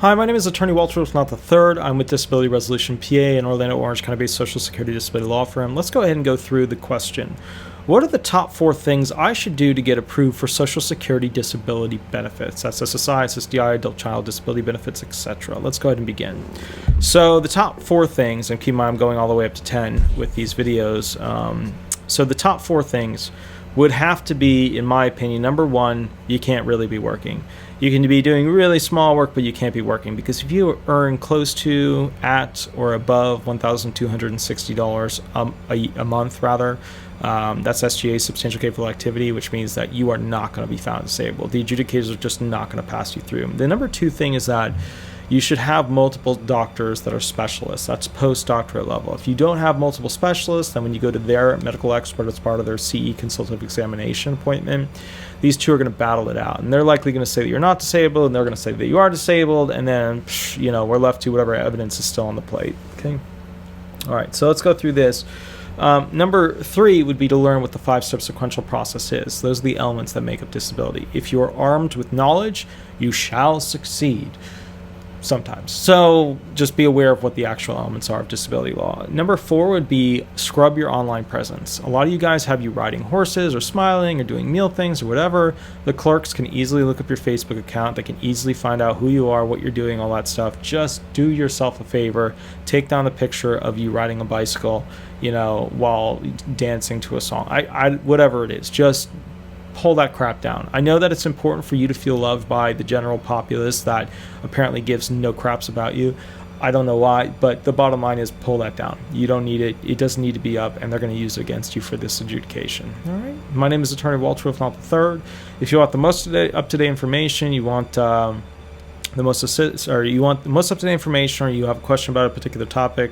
Hi, my name is Attorney Walter Rudolph Hnot III. I'm with Disability Resolution PA, an Orlando Orange County-based Social Security disability law firm. Let's go ahead and go through the question. What are the top 4 things I should do to get approved for Social Security disability benefits? That's SSI, SSDI, adult child disability benefits, etc. Let's go ahead and begin. So the top 4 things, and keep in mind I'm going all the way up to 10 with these videos. So the top 4 things would have to be, in my opinion, number 1, you can't really be working. You can be doing really small work, but you can't be working, because if you earn close to, at, or above $1,260 a month, rather, that's SGA, substantial capable activity, which means that you are not going to be found disabled. The adjudicators are just not going to pass you through. The number 2 thing is that you should have multiple doctors that are specialists. That's postdoctorate level. If you don't have multiple specialists, then when you go to their medical expert as part of their CE consultative examination appointment, these two are going to battle it out. And they're likely going to say that you're not disabled, and they're going to say that you are disabled, and then, we're left to whatever evidence is still on the plate. Okay? All right, so let's go through this. Number 3 would be to learn what the 5-step sequential process is. Those are the elements that make up disability. If you are armed with knowledge, you shall succeed. Sometimes. So just be aware of what the actual elements are of disability law. Number 4 would be scrub your online presence. A lot of you guys have you riding horses or smiling or doing meal things or whatever. The clerks can easily look up your Facebook account. They can easily find out who you are, what you're doing, all that stuff. Just do yourself a favor. Take down the picture of you riding a bicycle, while dancing to a song. Whatever it is, just pull that crap down. I know that it's important for you to feel loved by the general populace that apparently gives no craps about you. I don't know why, but the bottom line is pull that down. You don't need it. It doesn't need to be up, and they're going to use it against you for this adjudication. All right. My name is Attorney Walter Rudolph Hnot III. If you want the most up-to-date information, you want the most up-to-date information, or you have a question about a particular topic,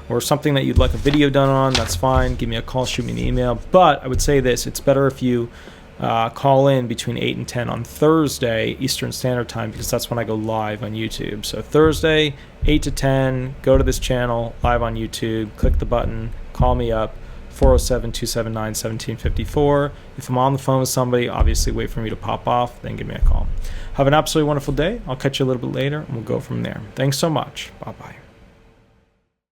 or something that you'd like a video done on, that's fine. Give me a call, shoot me an email. But I would say this: it's better if you call in between 8 and 10 on Thursday Eastern Standard Time, because that's when I go live on YouTube. So Thursday 8 to 10, go to this channel live on YouTube, click the button, call me up, 407-279-1754. If I'm on the phone with somebody, obviously wait for me to pop off, then give me a call. Have an absolutely wonderful day. I'll catch you a little bit later, and we'll go from there. Thanks so much. Bye-bye.